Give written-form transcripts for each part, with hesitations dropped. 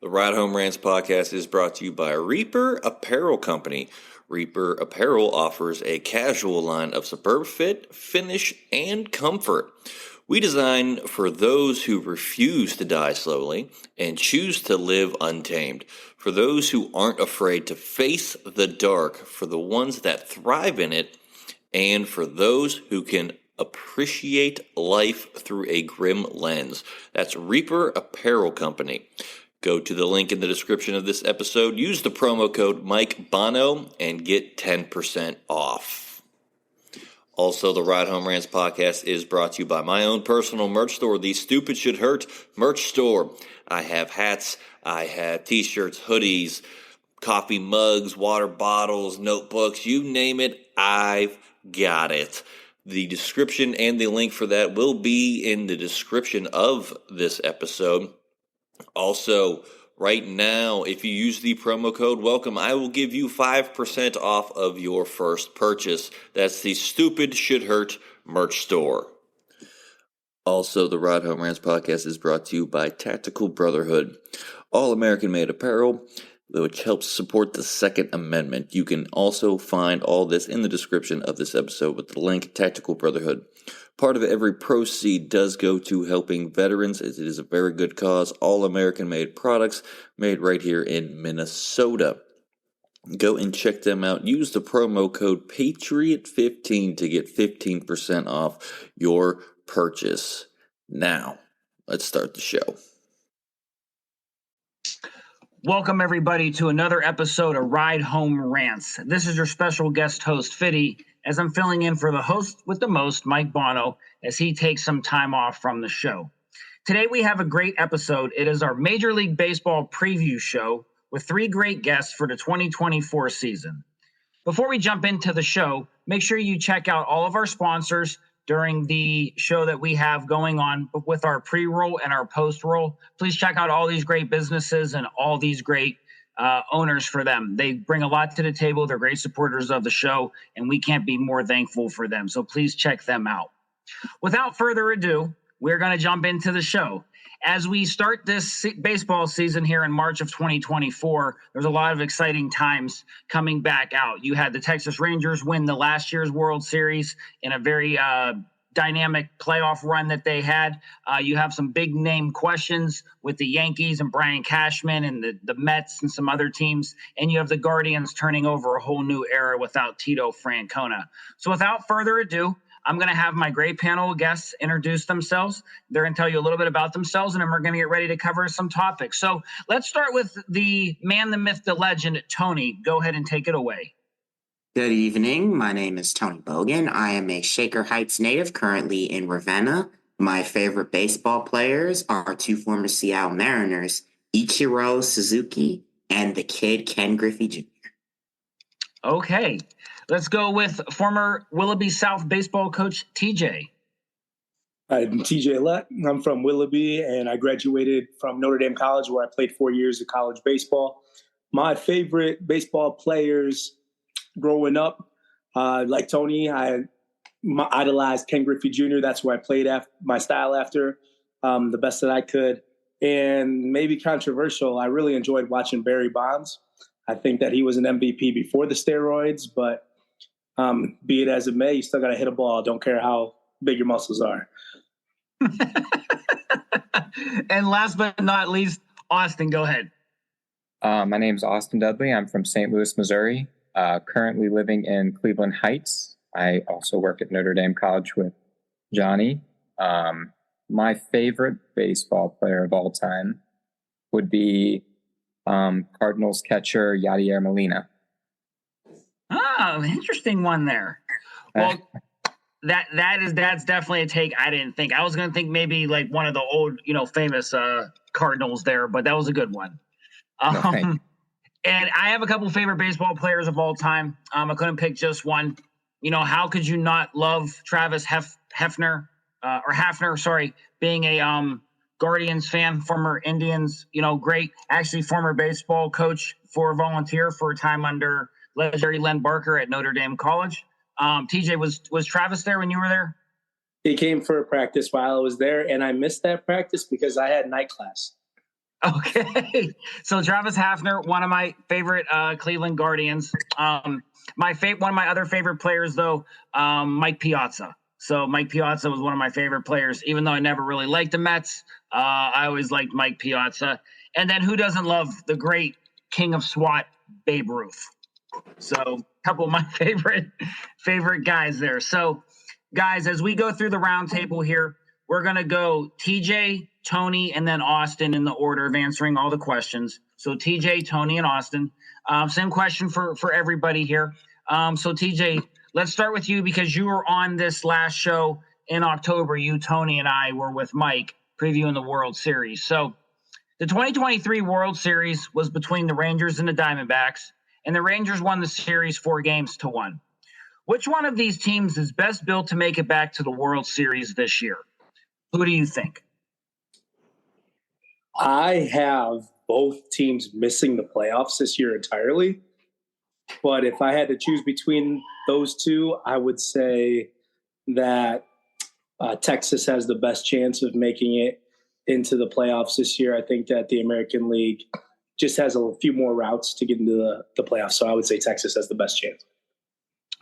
The Ride Home Rants podcast is brought to you by Reaper Apparel Company. Reaper Apparel offers a casual line of superb fit, finish, and comfort. We design for those who refuse to die slowly and choose to live untamed. For those who aren't afraid to face the dark, for the ones that thrive in it, and for those who can appreciate life through a grim lens. That's Reaper Apparel Company. Go to the link in the description of this episode, use the promo code Mike Bono, and get 10% off. Also, the Ride Home Rants podcast is brought to you by my own personal merch store, the Stupid Should Hurt merch store. I have hats, I have t-shirts, hoodies, coffee mugs, water bottles, notebooks, you name it, I've got it. The description and the link for that will be in the description of this episode. Also, right now, if you use the promo code WELCOME, I will give you 5% off of your first purchase. That's the Stupid Should Hurt merch store. Also, the Ride Home Rants podcast is brought to you by Tactical Brotherhood, all American-made apparel, which helps support the Second Amendment. You can also find all this in the description of this episode with the link, Tactical Brotherhood. Part of every proceed does go to helping veterans, as it is a very good cause. All American-made products made right here in Minnesota. Go and check them out. Use the promo code PATRIOT15 to get 15% off your purchase. Now, let's start the show. Welcome, everybody, to another episode of Ride Home Rants. This is your special guest host, Fiddy, as I'm filling in for the host with the most, Mike Bono, as he takes some time off from the show. Today, we have a great episode. It is our Major League Baseball preview show with three great guests for the 2024 season. Before we jump into the show, make sure you check out all of our sponsors during the show that we have going on with our pre-roll and our post-roll. Please check out all these great businesses and all these great owners for them. They bring a lot to the table. They're great supporters of the show, and we can't be more thankful for them. So please check them out. Without further ado, we're going to jump into the show. As we start this baseball season here in March of 2024, there's a lot of exciting times coming back out. You had the Texas Rangers win the last year's World Series in a very dynamic playoff run that they had. You have some big name questions with the Yankees and Brian Cashman and the Mets and some other teams. And you have the Guardians turning over a whole new era without Tito Francona. So without further ado, I'm going to have my great panel of guests introduce themselves. They're going to tell you a little bit about themselves, and then we're going to get ready to cover some topics. So let's start with the man, the myth, the legend, Tony. Go ahead and take it away. Good evening. My name is Tony Bogan. I am a Shaker Heights native, currently in Ravenna. My favorite baseball players are two former Seattle Mariners, Ichiro Suzuki and the kid Ken Griffey Jr. Okay. Let's go with former Willoughby South baseball coach, TJ. I'm TJ Lett. I'm from Willoughby, and I graduated from Notre Dame College, where I played 4 years of college baseball. My favorite baseball players growing up, like Tony, I idolized Ken Griffey Jr. That's who I played my style after the best that I could. And maybe controversial, I really enjoyed watching Barry Bonds. I think that he was an MVP before the steroids, but be it as it may, you still got to hit a ball. Don't care how big your muscles are. And last but not least, Austin, go ahead. My name's Austin Dudley. I'm from St. Louis, Missouri, currently living in Cleveland Heights. I also work at Notre Dame College with Johnny. My favorite baseball player of all time would be Cardinals catcher Yadier Molina. Oh, interesting one there. Well, that's definitely a take I didn't think. I was going to think maybe like one of the old, famous Cardinals there, but that was a good one. And I have a couple favorite baseball players of all time. I couldn't pick just one. How could you not love Travis Hafner, being a Guardians fan, former Indians, great, actually former baseball coach for volunteer for a time under legendary Len Barker at Notre Dame College. TJ, was Travis there when you were there? He came for a practice while I was there, and I missed that practice because I had night class. Okay. So Travis Hafner, one of my favorite Cleveland Guardians. One of my other favorite players, though, Mike Piazza. So Mike Piazza was one of my favorite players, even though I never really liked the Mets. I always liked Mike Piazza. And then who doesn't love the great king of SWAT, Babe Ruth? So a couple of my favorite guys there. So, guys, as we go through the roundtable here, we're going to go TJ, Tony, and then Austin in the order of answering all the questions. So TJ, Tony, and Austin. Same question for everybody here. So TJ, let's start with you because you were on this last show in October. You, Tony, and I were with Mike previewing the World Series. So the 2023 World Series was between the Rangers and the Diamondbacks, and the Rangers won the series 4-1. Which one of these teams is best built to make it back to the World Series this year? Who do you think? I have both teams missing the playoffs this year entirely. But if I had to choose between those two, I would say that Texas has the best chance of making it into the playoffs this year. I think that the American League just has a few more routes to get into the playoffs. So I would say Texas has the best chance.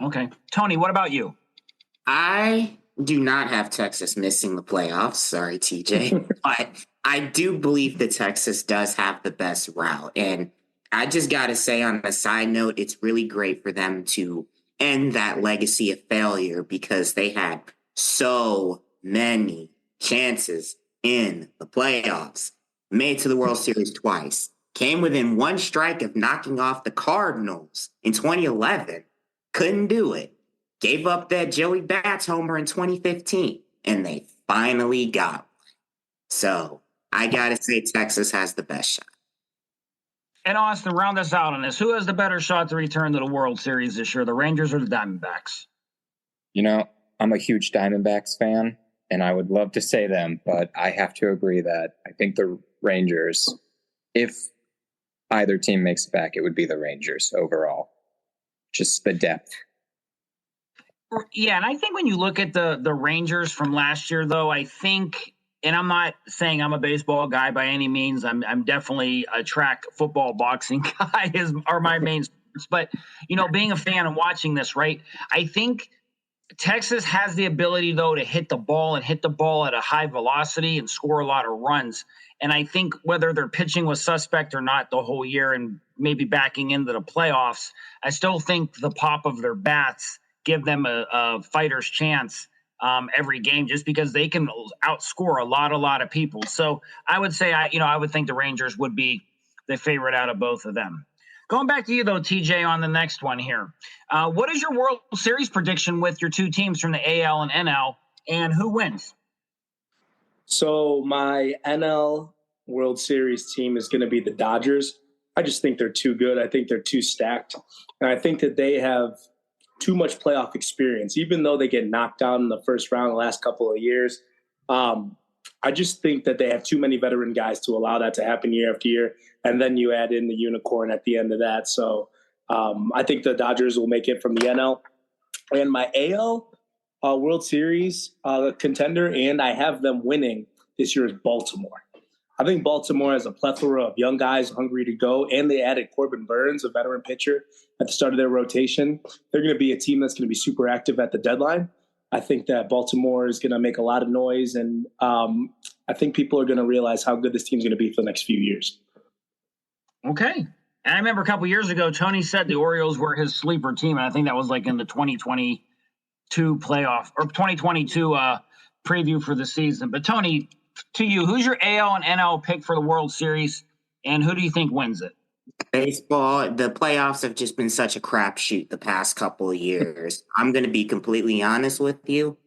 Okay. Tony, what about you? I do not have Texas missing the playoffs. Sorry, TJ. But I do believe that Texas does have the best route. And I just got to say, on a side note, it's really great for them to end that legacy of failure because they had so many chances in the playoffs. Made to the World Series twice. Came within one strike of knocking off the Cardinals in 2011. Couldn't do it. Gave up that Joey Bats homer in 2015, and they finally got one. So I got to say Texas has the best shot. And Austin, round us out on this. Who has the better shot to return to the World Series this year, the Rangers or the Diamondbacks? You know, I'm a huge Diamondbacks fan, and I would love to say them, but I have to agree that I think the Rangers, if either team makes it back, it would be the Rangers overall. Just the depth. Yeah, and I think when you look at the Rangers from last year, though, I think, and I'm not saying I'm a baseball guy by any means. I'm definitely a track, football, boxing guy are my main sports. But, being a fan and watching this, right, I think Texas has the ability, though, to hit the ball at a high velocity and score a lot of runs. And I think whether their pitching was suspect or not the whole year and maybe backing into the playoffs, I still think the pop of their bats give them a fighter's chance every game just because they can outscore a lot of people. So I would say, I would think the Rangers would be the favorite out of both of them. Going back to you, though, TJ, on the next one here. What is your World Series prediction with your two teams from the AL and NL, and who wins? So my NL World Series team is going to be the Dodgers. I just think they're too good. I think they're too stacked. And I think that they have too much playoff experience, even though they get knocked out in the first round the last couple of years. I just think that they have too many veteran guys to allow that to happen year after year. And then you add in the unicorn at the end of that. So I think the Dodgers will make it from the NL. And my AL World Series contender, and I have them winning this year, is Baltimore. I think Baltimore has a plethora of young guys hungry to go, and they added Corbin Burns, a veteran pitcher, at the start of their rotation. They're going to be a team that's going to be super active at the deadline. I think that Baltimore is going to make a lot of noise, and I think people are going to realize how good this team's going to be for the next few years. Okay. And I remember a couple years ago, Tony said the Orioles were his sleeper team, and I think that was like in the 2022 playoff or 2022 preview for the season. But Tony, to you, who's your AL and NL pick for the World Series, and who do you think wins it? Baseball, the playoffs have just been such a crapshoot the past couple of years. I'm going to be completely honest with you.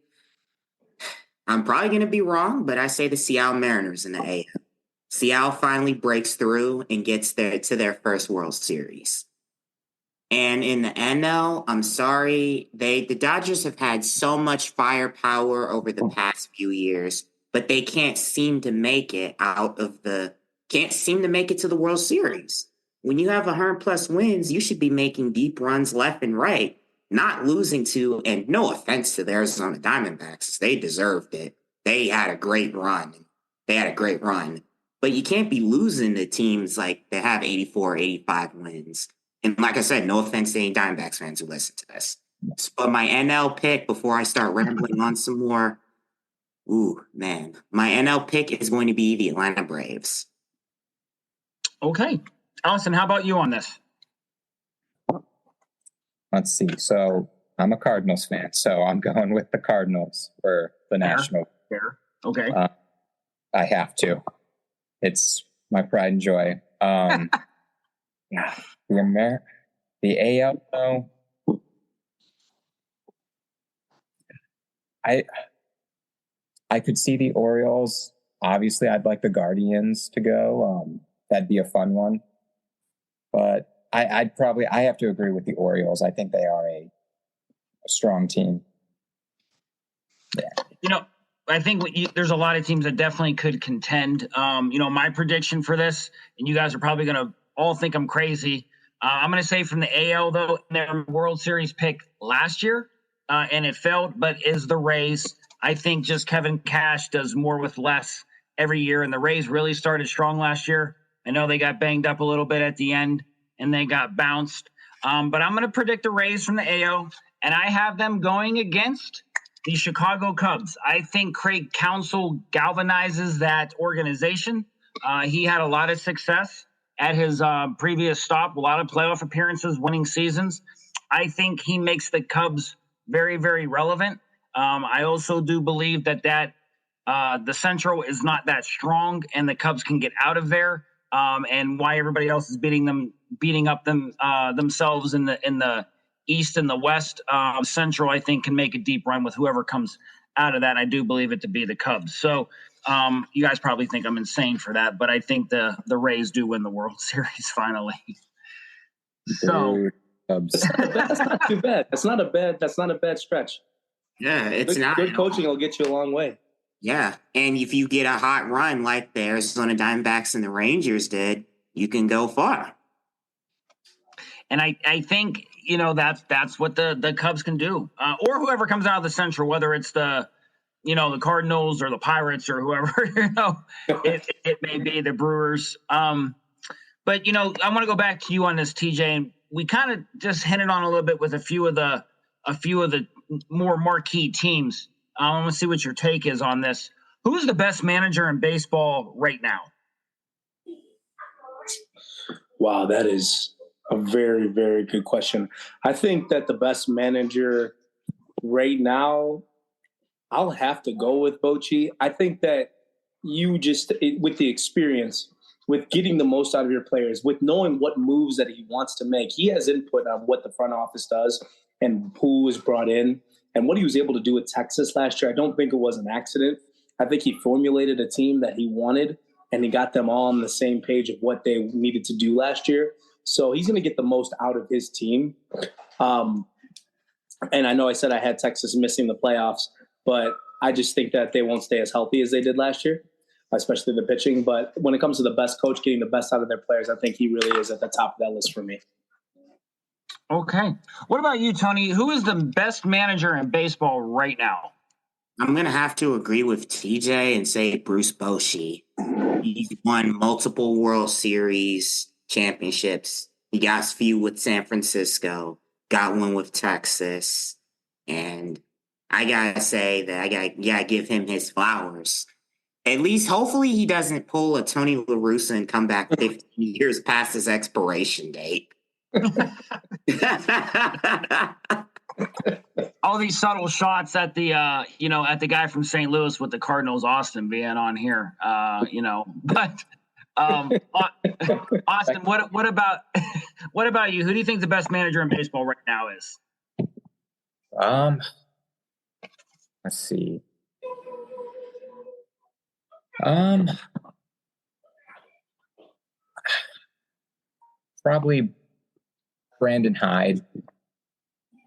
I'm probably going to be wrong, but I say the Seattle Mariners in the AL. Seattle finally breaks through and gets to their first World Series. And in the NL, I'm sorry, the Dodgers have had so much firepower over the past few years, but they can't seem to make it to the World Series. When you have 100+ wins, you should be making deep runs left and right, not losing to, and no offense to the Arizona Diamondbacks, they deserved it. They had a great run. but you can't be losing to teams like that have 84, 85 wins. And like I said, no offense to any Diamondbacks fans who listen to this. But my NL pick, before I start rambling on some more, my NL pick is going to be the Atlanta Braves. Okay. Allison, how about you on this? Let's see. So I'm a Cardinals fan, so I'm going with the Cardinals for the national. Fair. Okay. I have to. It's my pride and joy. The AL, though, I could see the Orioles. Obviously, I'd like the Guardians to go. That'd be a fun one. But I have to agree with the Orioles. I think they are a strong team. Yeah. I think there's a lot of teams that definitely could contend. My prediction for this, and you guys are probably going to all think I'm crazy. I'm going to say from the AL, though, their World Series pick last year, and it failed, but is the Rays. I think just Kevin Cash does more with less every year, and the Rays really started strong last year. I know they got banged up a little bit at the end, and they got bounced. But I'm going to predict the Rays from the AL, and I have them going against the Chicago Cubs. I think Craig Counsell galvanizes that organization. He had a lot of success at his previous stop, a lot of playoff appearances, winning seasons. I think he makes the Cubs very, very relevant. I also do believe that the Central is not that strong, and the Cubs can get out of there. And why everybody else is beating up themselves in the East and the West. Central, I think, can make a deep run with whoever comes out of that. I do believe it to be the Cubs. So you guys probably think I'm insane for that, but I think the Rays do win the World Series finally. So that's not too bad. That's not a bad stretch. Yeah, it's not. Good coaching will get you a long way. Yeah, and if you get a hot run like the Arizona Diamondbacks and the Rangers did, you can go far. And I think, that's what the Cubs can do, or whoever comes out of the Central, whether it's the Cardinals or the Pirates or whoever, it may be the Brewers. But, I want to go back to you on this, TJ, and we kind of just hinted on a little bit with a few of the more marquee teams. I want to see what your take is on this. Who's the best manager in baseball right now? Wow, that is a very, very good question. I think that the best manager right now, I'll have to go with Bochy. I think that with the experience, with getting the most out of your players, with knowing what moves that he wants to make, he has input on what the front office does and who is brought in. And what he was able to do with Texas last year, I don't think it was an accident. I think he formulated a team that he wanted, and he got them all on the same page of what they needed to do last year. So he's going to get the most out of his team. And I know I said I had Texas missing the playoffs, but I just think that they won't stay as healthy as they did last year, especially the pitching. But when it comes to the best coach getting the best out of their players, I think he really is at the top of that list for me. Okay. What about you, Tony? Who is the best manager in baseball right now? I'm going to have to agree with TJ and say Bruce Bochy. He's won multiple World Series championships. He got a few with San Francisco, got one with Texas. And I got to say that I got to give him his flowers. At least, hopefully, he doesn't pull a Tony La Russa and come back 15 years past his expiration date. All these subtle shots at the at the guy from St. Louis with the Cardinals, Austin, being on here, but Austin, what about you? Who do you think the best manager in baseball right now is? Let's see. Probably Brandon Hyde.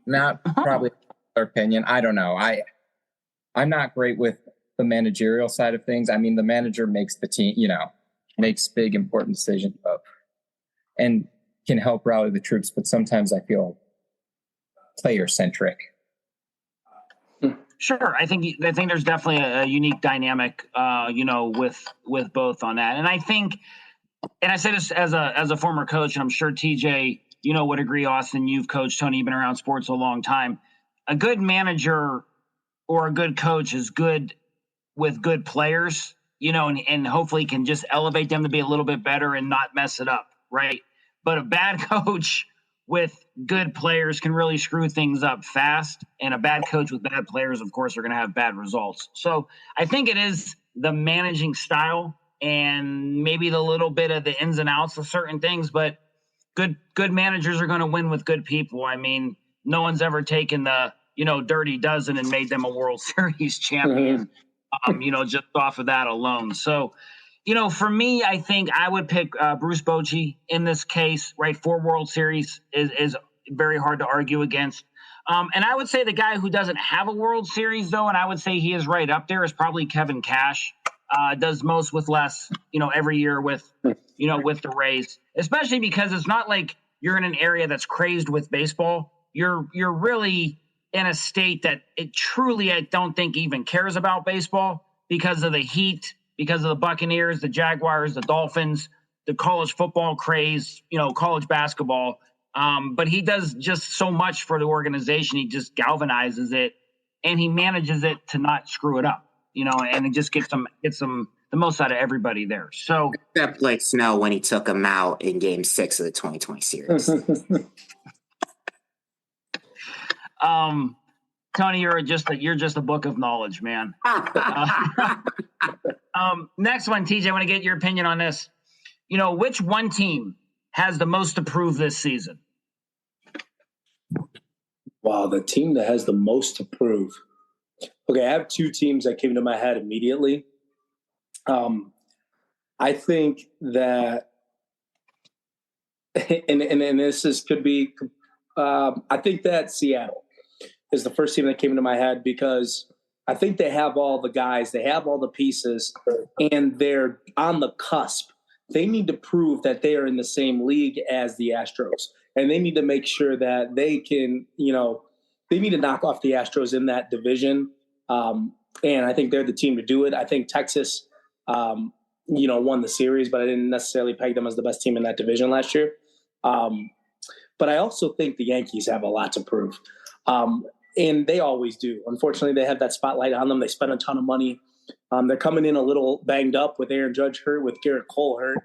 Not probably their opinion. I don't know. I'm not great with the managerial side of things. I mean, the manager makes the team, makes big, important decisions and can help rally the troops. But sometimes I feel player centric. Sure, I think there's definitely a unique dynamic, with both on that, and I think, and I say this as a former coach, and I'm sure TJ, would agree. Austin, you've coached, Tony, you've been around sports a long time. A good manager or a good coach is good with good players, and hopefully can just elevate them to be a little bit better and not mess it up, right? But a bad coach with good players can really screw things up fast, and a bad coach with bad players, of course, are going to have bad results. So I think it is the managing style and maybe the little bit of the ins and outs of certain things, but good managers are going to win with good people. I mean, no one's ever taken the, dirty dozen and made them a World Series champion, just off of that alone. So, for me, I think I would pick Bruce Bochy in this case, right? 4 World Series is very hard to argue against. And I would say the guy who doesn't have a World Series, though, and I would say he is right up there, is probably Kevin Cash. Does most with less, every year with the Rays, especially because it's not like you're in an area that's crazed with baseball. You're really in a state that it truly, I don't think, even cares about baseball because of the heat, because of the Buccaneers, the Jaguars, the Dolphins, the college football craze, college basketball. But he does just so much for the organization. He just galvanizes it, and he manages it to not screw it up, and it just gets them the most out of everybody there. So except Blake Snell when he took him out in Game 6 of the 2020 series. Tony, you're just a book of knowledge, man. Next one, TJ, I want to get your opinion on this. Which one team has the most to prove this season? Wow, the team that has the most to prove. Okay, I have 2 teams that came to my head immediately. I think that, and this could be, I think that Seattle is the first team that came into my head because I think they have all the guys, they have all the pieces, and they're on the cusp. They need to prove that they are in the same league as the Astros, and they need to make sure that they can, they need to knock off the Astros in that division. And I think they're the team to do it. I think Texas, won the series, but I didn't necessarily peg them as the best team in that division last year. But I also think the Yankees have a lot to prove. And they always do. Unfortunately, they have that spotlight on them. They spend a ton of money. They're coming in a little banged up with Aaron Judge hurt, with Garrett Cole hurt.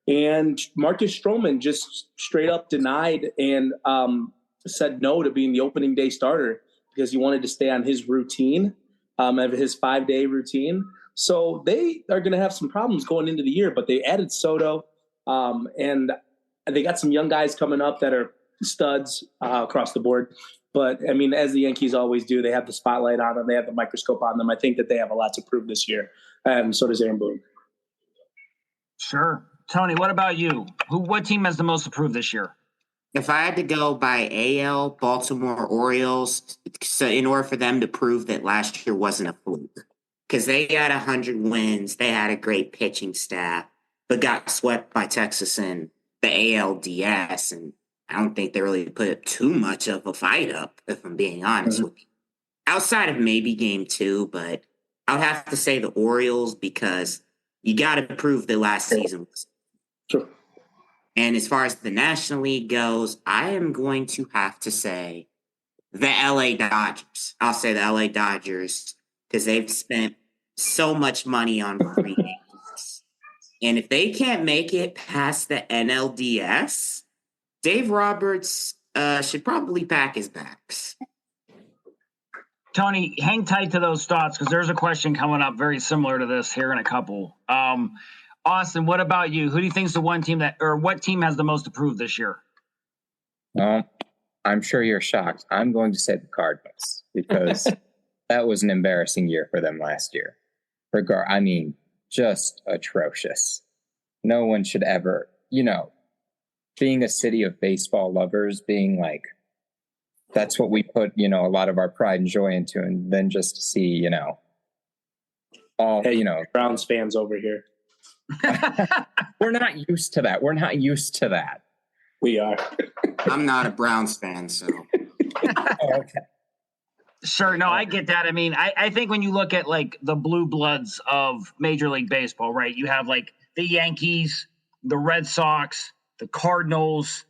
And Marcus Stroman just straight up denied and said no to being the opening day starter because he wanted to stay on his routine, of his 5-day routine. So they are going to have some problems going into the year, but they added Soto, and they got some young guys coming up that are studs across the board. But, I mean, as the Yankees always do, they have the spotlight on them. They have the microscope on them. I think that they have a lot to prove this year. So does Aaron Boone. Sure. Tony, what about you? What team has the most to prove this year? If I had to go by AL, Baltimore Orioles, so in order for them to prove that last year wasn't a fluke, because they had 100 wins, they had a great pitching staff, but got swept by Texas in the ALDS, and I don't think they really put up too much of a fight up, if I'm being honest with you. Outside of maybe Game 2, but I would have to say the Orioles because you got to prove that last season was. Sure. And as far as the National League goes, I am going to have to say the LA Dodgers. I'll say the LA Dodgers because they've spent so much money on free agents. And if they can't make it past the NLDS, Dave Roberts should probably pack his bags. Tony, hang tight to those thoughts because there's a question coming up very similar to this here in a couple. Austin, what about you? Who do you think is the one team what team has the most to prove this year? Well, I'm sure you're shocked. I'm going to say the Cardinals because that was an embarrassing year for them last year. Just atrocious. No one should ever, being a city of baseball lovers, being like, that's what we put, a lot of our pride and joy into. And then just to see, Browns fans over here. We're not used to that. We are. I'm not a Browns fan, so. Oh, okay. Sure. No, I get that. I mean, I think when you look at like the blue bloods of Major League Baseball, right? You have like the Yankees, the Red Sox, the Cardinals,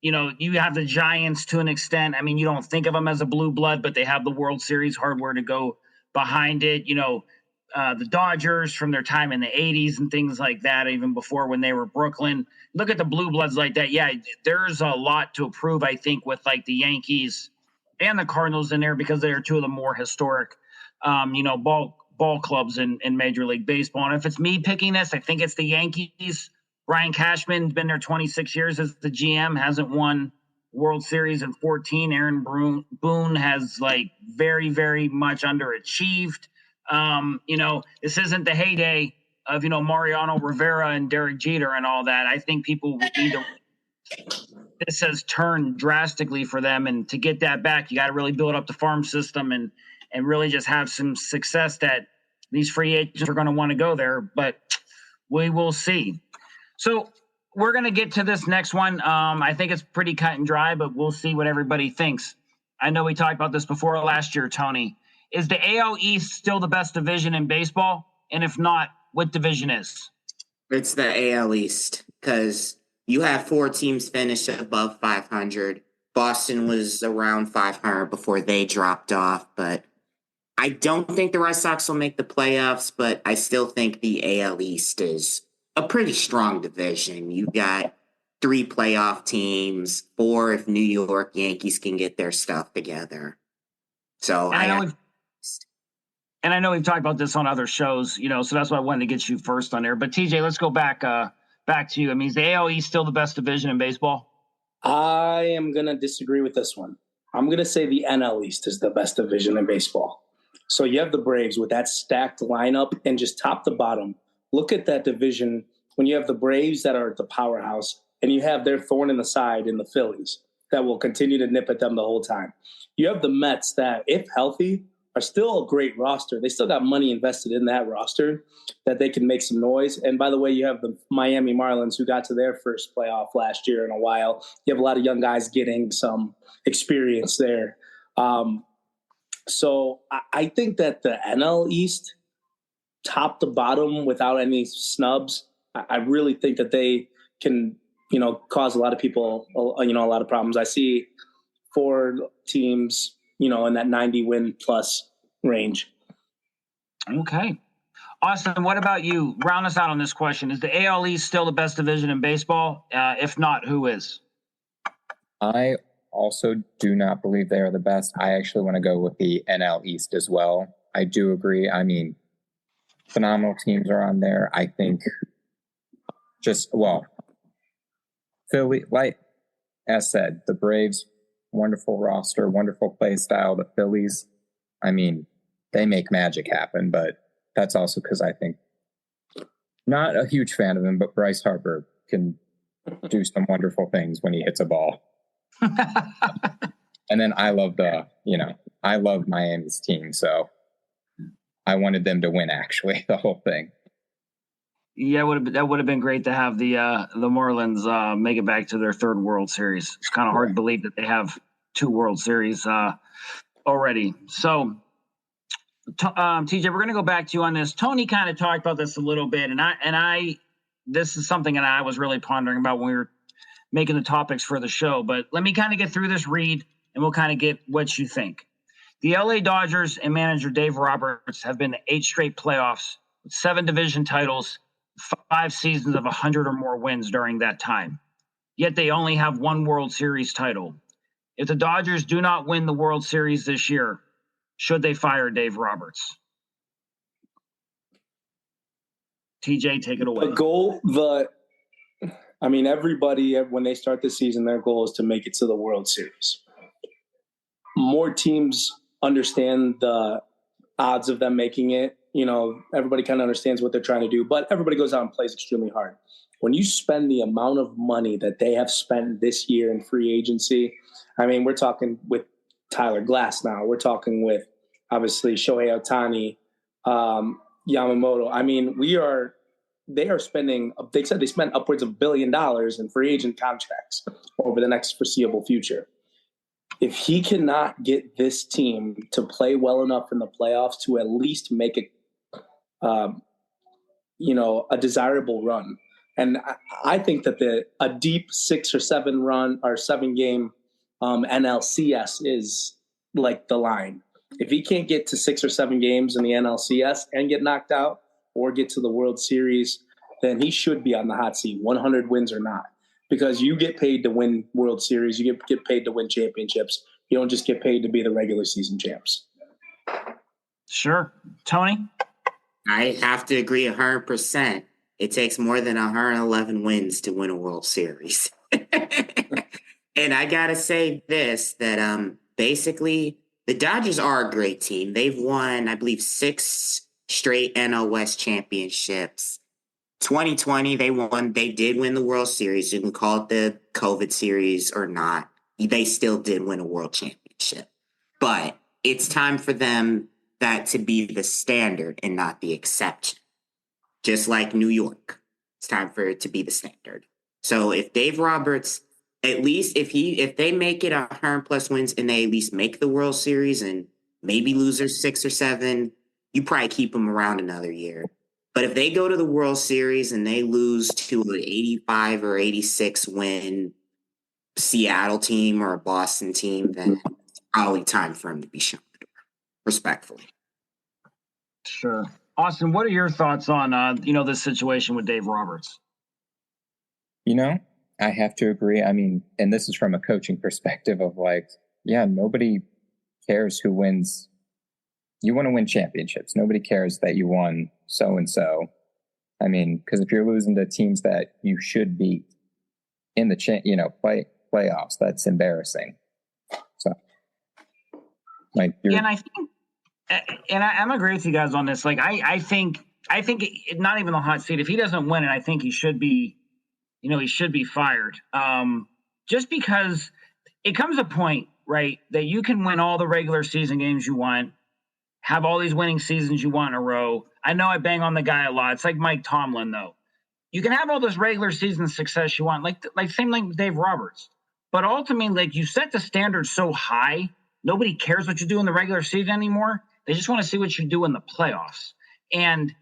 you have the Giants to an extent. I mean, you don't think of them as a blue blood, but they have the World Series hardware to go behind it. The Dodgers from their time in the 80s and things like that, even before when they were Brooklyn. Look at the blue bloods like that. Yeah, there's a lot to approve, I think, with like the Yankees and the Cardinals in there because they are two of the more historic, ball clubs in Major League Baseball. And if it's me picking this, I think it's the Yankees. Brian Cashman's been there 26 years as the GM, hasn't won World Series in 14. Aaron Boone has like very, very much underachieved. This isn't the heyday of, Mariano Rivera and Derek Jeter and all that. I think people need to, this has turned drastically for them. And to get that back, you got to really build up the farm system and really just have some success that these free agents are going to want to go there. But we will see. So we're going to get to this next one. I think it's pretty cut and dry, but we'll see what everybody thinks. I know we talked about this before last year, Tony. Is the AL East still the best division in baseball? And if not, what division is? It's the AL East because you have 4 teams finish above 500. Boston was around 500 before they dropped off, but I don't think the Red Sox will make the playoffs, but I still think the AL East is a pretty strong division. You got 3 playoff teams, 4 if New York Yankees can get their stuff together. So I know we've talked about this on other shows, so that's why I wanted to get you first on there. But TJ, let's go back to you. I mean, is the AL East still the best division in baseball? I am going to disagree with this one. I'm going to say the NL East is the best division in baseball. So you have the Braves with that stacked lineup and just top to bottom. Look at that division when you have the Braves that are the powerhouse and you have their thorn in the side in the Phillies that will continue to nip at them the whole time. You have the Mets that, if healthy, are still a great roster. They still got money invested in that roster that they can make some noise. And by the way, you have the Miami Marlins who got to their first playoff last year in a while. You have a lot of young guys getting some experience there. So I think that the NL East, top to bottom, without any snubs, I really think that they can, cause a lot of people, a lot of problems. I see 4 teams, in that 90 win plus range. Okay. Austin, what about you? Round us out on this question. Is the AL East still the best division in baseball? If not, who is? I also do not believe they are the best. I actually want to go with the NL East as well. I do agree. I mean, phenomenal teams are on there. I think Philly, like as said, the Braves, wonderful roster, wonderful play style. The Phillies, I mean, they make magic happen, but that's also because I think not a huge fan of him, but Bryce Harper can do some wonderful things when he hits a ball. And then I love Miami's team, so I wanted them to win, actually, the whole thing. Yeah, that would have been great to have the Marlins make it back to their 3rd World Series. It's kind of hard to believe that they have 2 World Series already. So, TJ, we're going to go back to you on this. Tony kind of talked about this a little bit, and I this is something that I was really pondering about when we were making the topics for the show. But let me kind of get through this read, and we'll kind of get what you think. The LA Dodgers and manager Dave Roberts have been to 8 straight playoffs, with 7 division titles, 5 seasons of 100 or more wins during that time. Yet they only have 1 World Series title. If the Dodgers do not win the World Series this year, should they fire Dave Roberts? TJ, take it away. Everybody, when they start the season, their goal is to make it to the World Series. More teams understand the odds of them making it. Everybody kind of understands what they're trying to do, but everybody goes out and plays extremely hard. When you spend the amount of money that they have spent this year in free agency, we're talking with Tyler Glass now. We're talking with, obviously, Shohei Ohtani, Yamamoto. They are spending, they said they spent upwards of $1 billion in free agent contracts over the next foreseeable future. if he cannot get this team to play well enough in the playoffs to at least make it, a desirable run. And I think that a deep 6 or 7 run or 7 game NLCS is like the line. If he can't get to 6 or 7 games in the NLCS and get knocked out or get to the World Series, then he should be on the hot seat, 100 wins or not. Because you get paid to win World Series, you get paid to win championships. You don't just get paid to be the regular season champs. Sure. Tony? I have to agree 100%. It takes more than 111 wins to win a World Series. And I got to say this, that basically the Dodgers are a great team. They've won, I believe, 6 straight NL West championships. 2020, they did win the World Series. You can call it the COVID series or not. They still did win a world championship. But it's time for them that to be the standard and not the exception. Just like New York. It's time for it to be the standard. So if Dave Roberts, at least if they make it 100+ wins and they at least make the World Series and maybe lose their 6 or 7, you probably keep them around another year. But if they go to the World Series and they lose to an 85 or 86 win Seattle team or a Boston team, then it's probably time for him to be shown the door, respectfully. Sure. Austin, what are your thoughts on, this situation with Dave Roberts? I have to agree. I mean, and this is from a coaching perspective of nobody cares who wins. You want to win championships. Nobody cares that you won so-and-so. I mean, because if you're losing to teams that you should beat in the playoffs, that's embarrassing. So, and I think, and I'm agree with you guys on this. I think not even the hot seat. If he doesn't win it, I think he should be, he should be fired. Just because it comes a point, right, that you can win all the regular season games you want, have all these winning seasons you want in a row. I know I bang on the guy a lot. It's like Mike Tomlin, though. You can have all this regular season success you want, like same like with Dave Roberts. But ultimately, you set the standard so high, nobody cares what you do in the regular season anymore. They just want to see what you do in the playoffs. And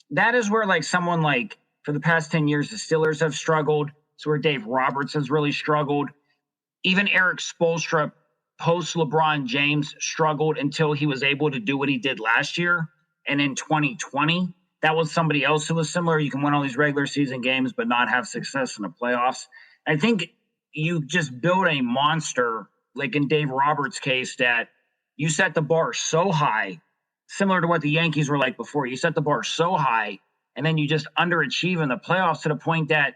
that is where someone for the past 10 years, the Steelers have struggled. It's where Dave Roberts has really struggled. Even Eric Spoelstra, post LeBron James, struggled until he was able to do what he did last year. And in 2020, that was somebody else who was similar. You can win all these regular season games, but not have success in the playoffs. I think you just build a monster, like in Dave Roberts' case, that you set the bar so high, similar to what the Yankees were like before. You set the bar so high, and then you just underachieve in the playoffs to the point that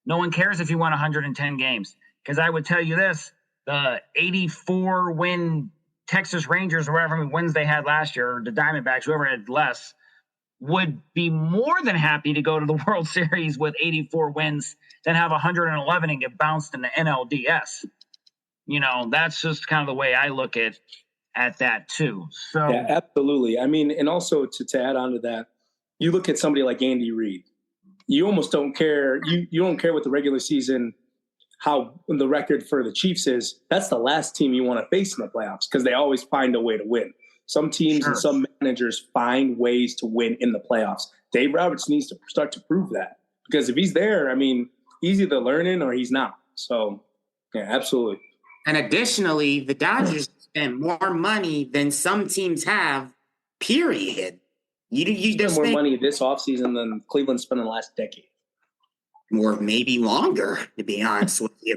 no one cares if you won 110 games. Because I would tell you this, the 84-win Texas Rangers, or whatever many wins they had last year, or the Diamondbacks, whoever had less, would be more than happy to go to the World Series with 84 wins than have 111 and get bounced in the NLDS. That's just kind of the way I look at that too. So yeah, absolutely. I mean, and also to add on to that, you look at somebody like Andy Reid. You almost don't care. You don't care what the regular season, how the record for the Chiefs is. That's the last team you want to face in the playoffs because they always find a way to win. Some teams and some managers find ways to win in the playoffs. Dave Roberts needs to start to prove that because if he's there, I mean, he's either learning or he's not. So, yeah, absolutely. And additionally, the Dodgers spend more money than some teams have, period. You spend more money this offseason than Cleveland spent in the last decade. Or maybe longer, to be honest with you.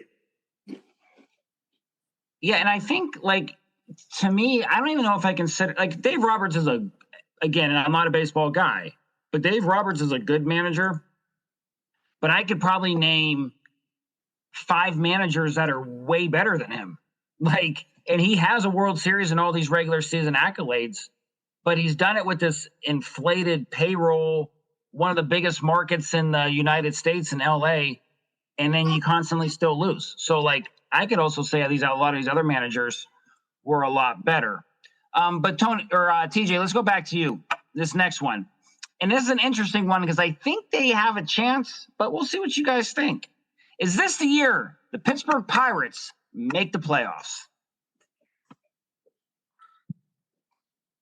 Yeah, and I think, to me, I don't even know if I consider, Dave Roberts is again, and I'm not a baseball guy, but Dave Roberts is a good manager. But I could probably name 5 managers that are way better than him. And he has a World Series and all these regular season accolades, but he's done it with this inflated payroll, one of the biggest markets in the United States in LA, and then you constantly still lose. So I could also say a lot of these other managers were a lot better. But Tony or TJ, let's go back to you. This next one. And this is an interesting one because I think they have a chance, but we'll see what you guys think. Is this the year the Pittsburgh Pirates make the playoffs?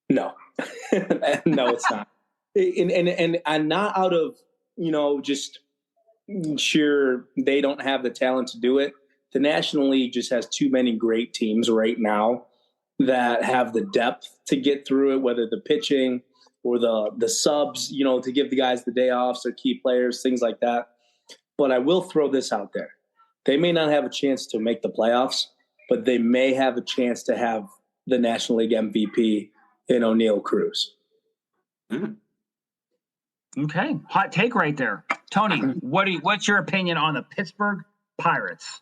No, no, it's not. And not out of, just sure they don't have the talent to do it. The National League just has too many great teams right now that have the depth to get through it, whether the pitching or the subs, to give the guys the day off, so key players, things like that. But I will throw this out there. They may not have a chance to make the playoffs, but they may have a chance to have the National League MVP in O'Neal Cruz. Okay, hot take right there. Tony, what's your opinion on the Pittsburgh Pirates?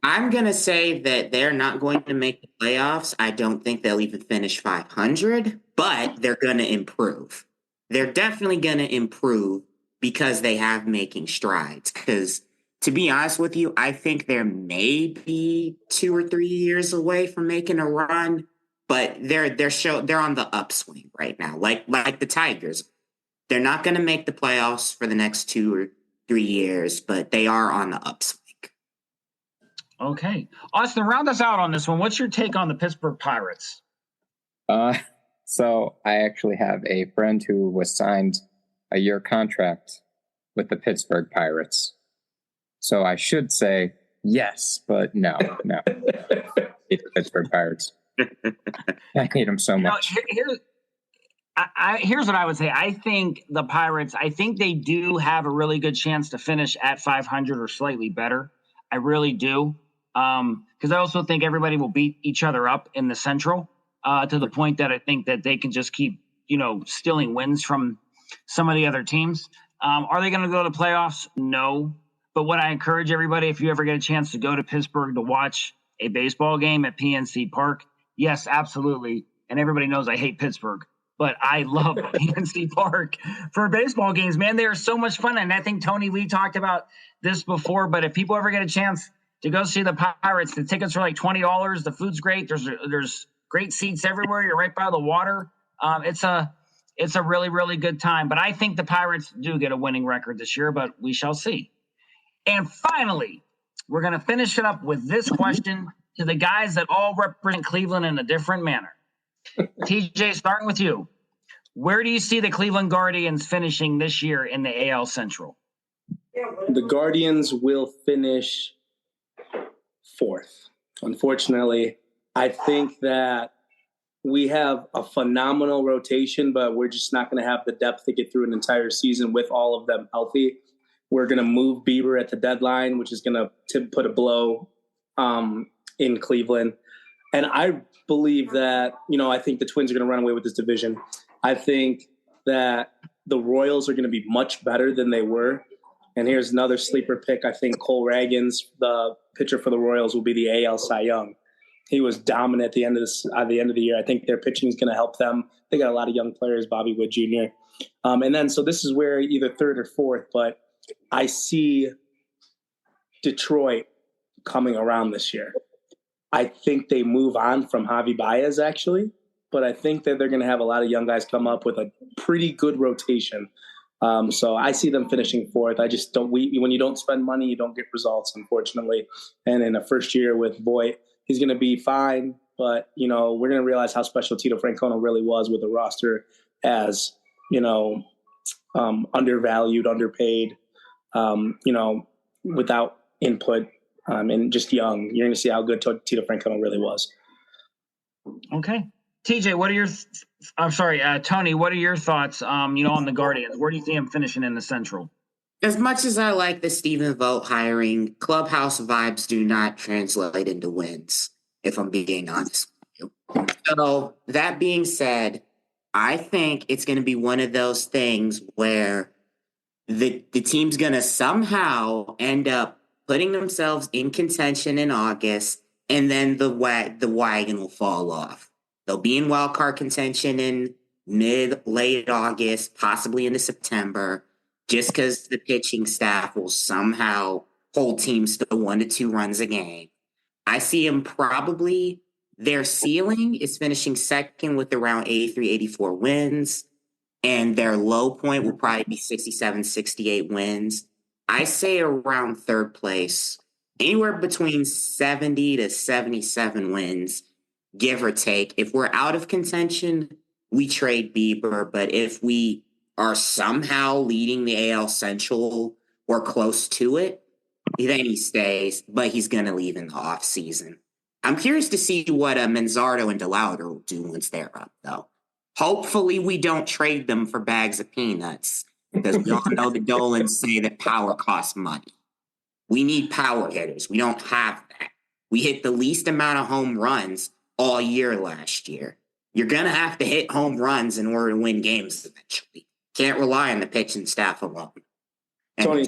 I'm going to say that they're not going to make the playoffs. I don't think they'll even finish 500, but they're going to improve. They're definitely going to improve because they have making strides. Because to be honest with you, I think they're maybe 2 or 3 years away from making a run, but they're on the upswing right now, like the Tigers. They're not going to make the playoffs for the next 2 or 3 years, but they are on the upswing. Okay. Austin, round us out on this one. What's your take on the Pittsburgh Pirates? So I actually have a friend who was signed a year contract with the Pittsburgh Pirates. So I should say yes, but no. It's the Pittsburgh Pirates. I hate them so much. Here's what I would say. I think the Pirates, they do have a really good chance to finish at 500 or slightly better. I really do. Because I also think everybody will beat each other up in the Central to the point that I think that they can just keep, stealing wins from some of the other teams. Are they going to go to playoffs? No. But what I encourage everybody, if you ever get a chance to go to Pittsburgh to watch a baseball game at PNC Park, yes, absolutely. And everybody knows I hate Pittsburgh, but I love PNC Park for baseball games, man. They are so much fun. And I think, Tony, we talked about this before, but if people ever get a chance to go see the Pirates, the tickets are like $20. The food's great. There's great seats everywhere. You're right by the water. It's a really, really good time. But I think the Pirates do get a winning record this year, but we shall see. And finally, we're going to finish it up with this question to the guys that all represent Cleveland in a different manner. TJ, starting with you. Where do you see the Cleveland Guardians finishing this year in the AL Central? The Guardians will finish 4th. Unfortunately, I think that we have a phenomenal rotation, but we're just not going to have the depth to get through an entire season with all of them healthy. We're going to move Bieber at the deadline, which is going to put a blow in Cleveland. And I believe that, I think the Twins are going to run away with this division. I think that the Royals are going to be much better than they were. And here's another sleeper pick. I think Cole Ragans, the pitcher for the Royals, will be the AL Cy Young. He was dominant at the end of the year. I think their pitching is going to help them. They got a lot of young players, Bobby Witt Jr. And then, so this is where either 3rd or 4th, but I see Detroit coming around this year. I think they move on from Javi Baez, actually, but I think that they're going to have a lot of young guys come up with a pretty good rotation. So I see them finishing 4th. I just don't. When you don't spend money, you don't get results, unfortunately. And in the first year with Voit, he's going to be fine, but we're going to realize how special Tito Francona really was with a roster as undervalued, underpaid, without input, and just young. You're going to see how good Tito Francona really was. Okay. TJ, Tony, what are your thoughts, on the Guardians? Where do you see them finishing in the Central? As much as I like the Stephen Vogt hiring, clubhouse vibes do not translate into wins, if I'm being honest with you. So that being said, I think it's going to be one of those things where the team's going to somehow end up putting themselves in contention in August, and then the wagon will fall off. They'll be in wild card contention in late August, possibly into September, just because the pitching staff will somehow hold teams to 1 to 2 runs a game. I see them probably, their ceiling is finishing 2nd with around 83, 84 wins, and their low point will probably be 67, 68 wins. I say around 3rd place, anywhere between 70 to 77 wins, give or take. If we're out of contention, we trade Bieber, but if we are somehow leading the AL Central or close to it, then he stays, but he's going to leave in the offseason. I'm curious to see what Manzardo and DeLauder will do once they're up, though. Hopefully we don't trade them for bags of peanuts, because we all know the Dolans say that power costs money. We need power hitters. We don't have that. We hit the least amount of home runs all year last year. You're going to have to hit home runs in order to win games eventually. Can't rely on the pitching staff alone. And Tony,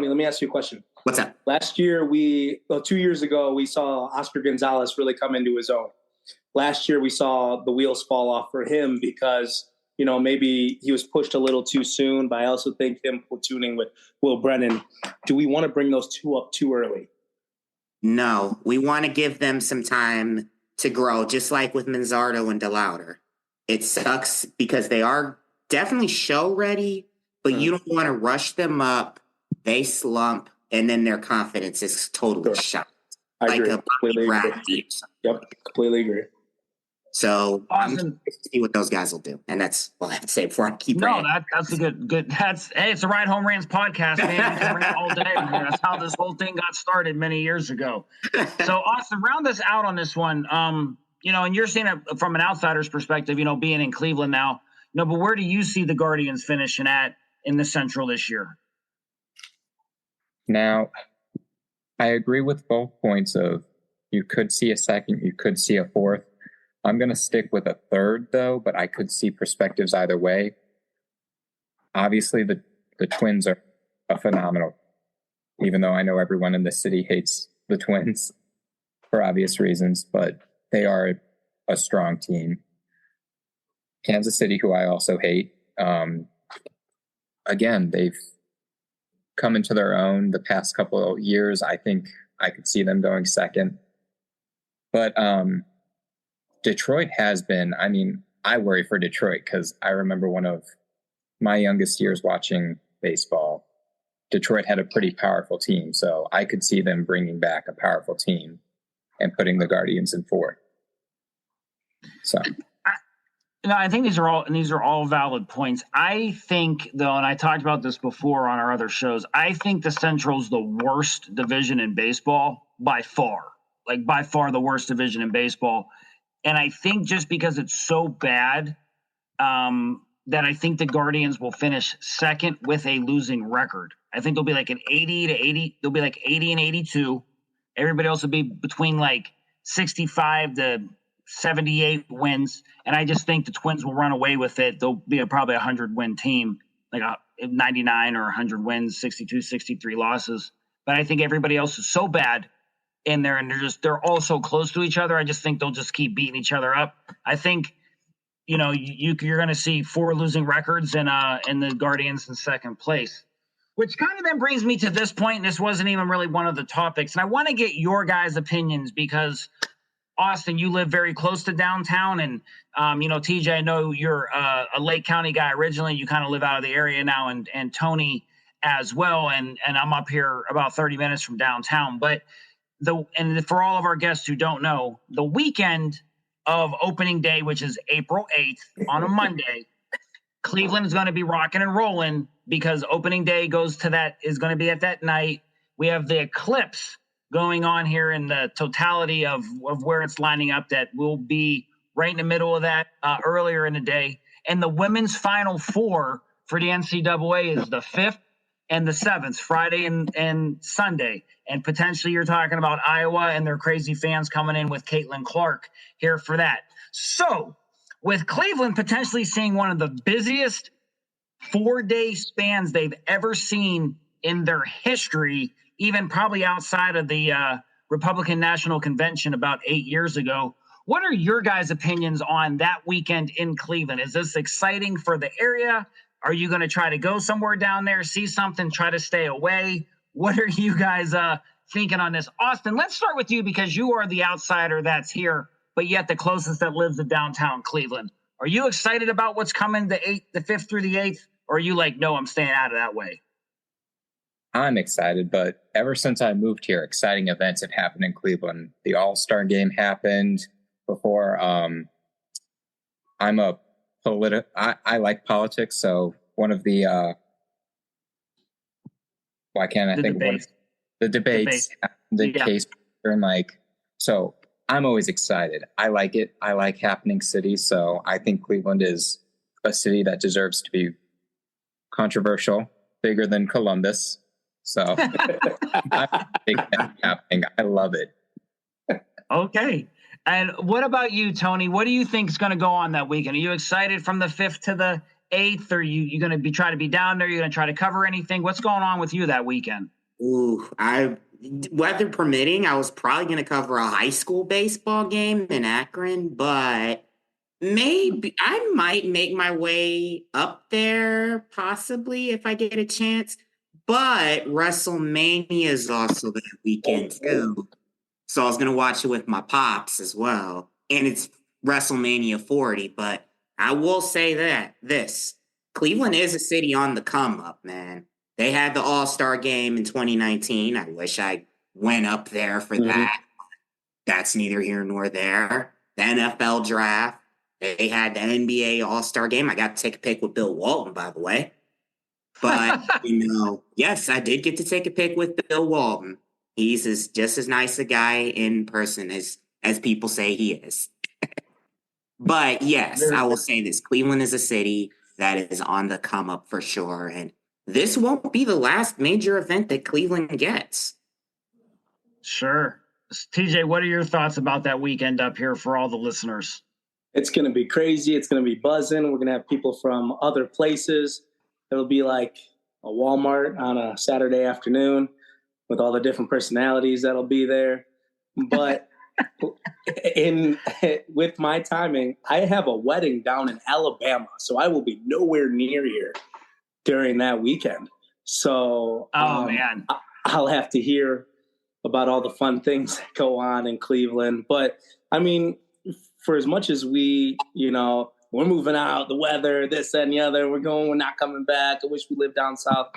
let me ask you a question. What's up? Last year, 2 years ago, we saw Oscar Gonzalez really come into his own. Last year, we saw the wheels fall off for him because, maybe he was pushed a little too soon, but I also think him platooning with Will Brennan. Do we want to bring those two up too early? No, we want to give them some time to grow, just like with Manzardo and DeLauder. It sucks because they are definitely show ready, but you don't want to rush them up. They slump, and then their confidence is totally shot. I agree. Completely agree. Yep, completely agree. So awesome. I'm curious to see what those guys will do, and that's all I have to say before I keep. No, that's a good. It's a Ride Home Rants podcast, man. We can rant all day. That's how this whole thing got started many years ago. So, Austin, round us out on this one. And you're seeing it from an outsider's perspective. Being in Cleveland now. But where do you see the Guardians finishing at in the Central this year? Now, I agree with both points of you could see a second, you could see a fourth. I'm going to stick with a third, though, but I could see perspectives either way. Obviously, the Twins are a phenomenal, even though I know everyone in the city hates the Twins for obvious reasons, but they are a strong team. Kansas City, who I also hate, again, they've come into their own the past couple of years. I think I could see them going second. But Detroit has been, I worry for Detroit because I remember one of my youngest years watching baseball. Detroit had a pretty powerful team, so I could see them bringing back a powerful team and putting the Guardians in fourth. So, I think these are all valid points. I think, though, and I talked about this before on our other shows, I think the Central's the worst division in baseball by far. By far the worst division in baseball. And I think just because it's so bad, that I think the Guardians will finish second with a losing record. I think they'll be like an 80 to 80. They'll be like 80 and 82. Everybody else will be between 65 to 78 wins. And I just think the Twins will run away with it. They'll be probably a 100-win team, like a 99 or 100 wins, 62, 63 losses. But I think everybody else is so bad in there, and they're all so close to each other. I just think they'll just keep beating each other up. I think, you're going to see 4 losing records and the Guardians in second place, which kind of then brings me to this point. And this wasn't even really one of the topics. And I want to get your guys' opinions because Austin, you live very close to downtown, and TJ, I know you're a Lake County guy originally. You kind of live out of the area now, and Tony as well. And I'm up here about 30 minutes from downtown, but for all of our guests who don't know, the weekend of opening day, which is April 8th on a Monday, Cleveland is going to be rocking and rolling because opening day is going to be at that night. We have the eclipse going on here in the totality of where it's lining up that will be right in the middle of that earlier in the day. And the women's Final Four for the NCAA is the 5th and the 7th, Friday and Sunday. And potentially you're talking about Iowa and their crazy fans coming in with Caitlin Clark here for that. So with Cleveland potentially seeing one of the busiest 4-day spans they've ever seen in their history, even probably outside of the Republican National Convention about 8 years ago, what are your guys' opinions on that weekend in Cleveland? Is this exciting for the area? Are you going to try to go somewhere down there, see something, try to stay away? What are you guys thinking on this? Austin, let's start with you because you are the outsider that's here, but yet the closest that lives to downtown Cleveland. Are you excited about what's coming the 5th through the 8th? Or are you like, no, I'm staying out of that way? I'm excited, but ever since I moved here, exciting events have happened in Cleveland. The All-Star game happened before. I'm a I like politics, so one of the why can't I The think of debates. the debates, the Yeah. case, and so I'm always excited. I like it. I like happening cities, so I think Cleveland is a city that deserves to be controversial, bigger than Columbus. So I'm a big fan of happening. I love it. Okay. And what about you, Tony? What do you think is going to go on that weekend? Are you excited from the 5th to the 8th? Or you going to be try to be down there? You're going to try to cover anything? What's going on with you that weekend? Weather permitting, I was probably going to cover a high school baseball game in Akron, but maybe I might make my way up there, possibly if I get a chance. But WrestleMania is also that weekend too, so I was going to watch it with my pops as well, and it's WrestleMania 40. But I will say that Cleveland is a city on the come up, man. They had the All-Star game in 2019. I wish I went up there for that. That's neither here nor there. The NFL draft. They had the NBA All-Star game. I got to take a pic with Bill Walton, by the way. But, yes, I did get to take a pic with Bill Walton. He's just as nice a guy in person as people say he is. But, yes, I will say this. Cleveland is a city that is on the come up for sure. And this won't be the last major event that Cleveland gets. Sure. TJ, what are your thoughts about that weekend up here for all the listeners? It's going to be crazy. It's going to be buzzing. We're going to have people from other places. It'll be like a Walmart on a Saturday afternoon with all the different personalities that'll be there. But with my timing, I have a wedding down in Alabama, so I will be nowhere near here during that weekend. So man, I'll have to hear about all the fun things that go on in Cleveland. But I mean, for as much as we're moving out, the weather, this, that, and the other, we're not coming back. I wish we lived down south.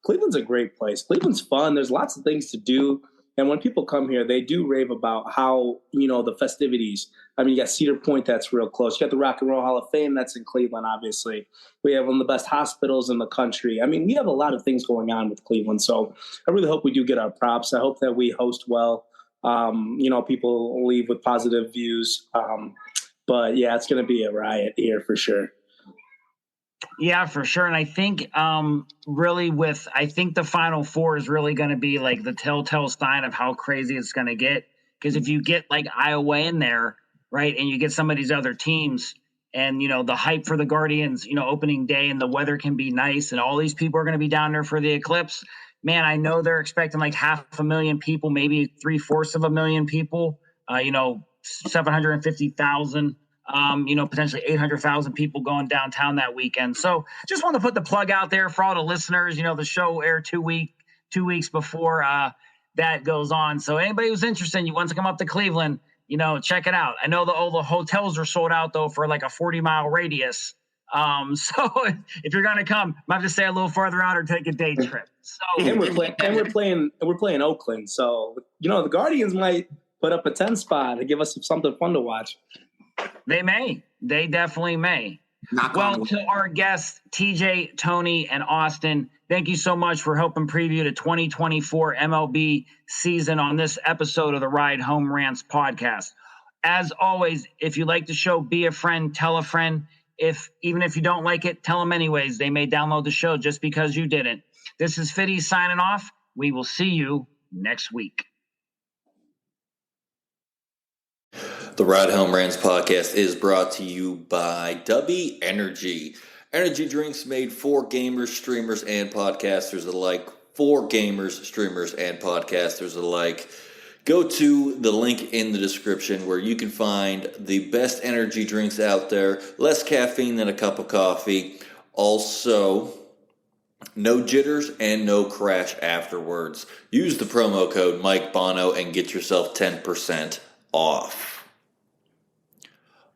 Cleveland's a great place. Cleveland's fun. There's lots of things to do. And when people come here, they do rave about how, the festivities. I mean, you got Cedar Point that's real close. You got the Rock and Roll Hall of Fame that's in Cleveland, obviously. We have one of the best hospitals in the country. I mean, we have a lot of things going on with Cleveland. So I really hope we do get our props. I hope that we host well. People leave with positive views. But, yeah, it's going to be a riot here for sure. Yeah, for sure. And I think I think the Final Four is really going to be like the telltale sign of how crazy it's going to get. Because if you get like Iowa in there, right, and you get some of these other teams and, the hype for the Guardians, opening day and the weather can be nice and all these people are going to be down there for the eclipse. Man, I know they're expecting like 500,000 people, maybe 750,000 people, 750,000. Potentially 800,000 people going downtown that weekend. So just want to put the plug out there for all the listeners. The show aired 2 weeks before that goes on. So anybody who's interested and you want to come up to Cleveland, check it out. I know all the hotels are sold out though for like a 40-mile radius. So if you're going to come, might have to stay a little farther out or take a day trip. So and we're playing Oakland. So, the Guardians might put up a 10 spot to give us something fun to watch. They may. They definitely may. Well, to our guests, TJ, Tony, and Austin, thank you so much for helping preview the 2024 MLB season on this episode of the Ride Home Rants podcast. As always, if you like the show, be a friend, tell a friend. Even if you don't like it, tell them anyways. They may download the show just because you didn't. This is Fiddy signing off. We will see you next week. The Ride Home Rants podcast is brought to you by W Energy. Energy drinks made for gamers, streamers, and podcasters alike. For gamers, streamers, and podcasters alike. Go to the link in the description where you can find the best energy drinks out there. Less caffeine than a cup of coffee. Also, no jitters and no crash afterwards. Use the promo code Mike Bono and get yourself 10% off.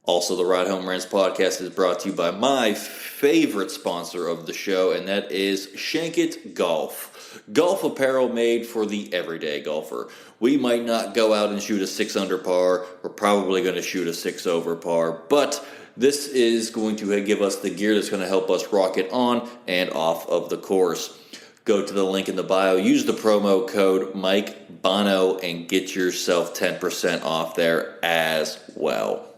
Also, the Ride Home Rants podcast is brought to you by my favorite sponsor of the show, and that is Shank It Golf. Golf apparel made for the everyday golfer. We might not go out and shoot a 6 under par. We're probably going to shoot a 6 over par, but This is going to give us the gear that's going to help us rocket on and off of the course. Go to the link in the bio, use the promo code Mike Bono, and get yourself 10% off there as well.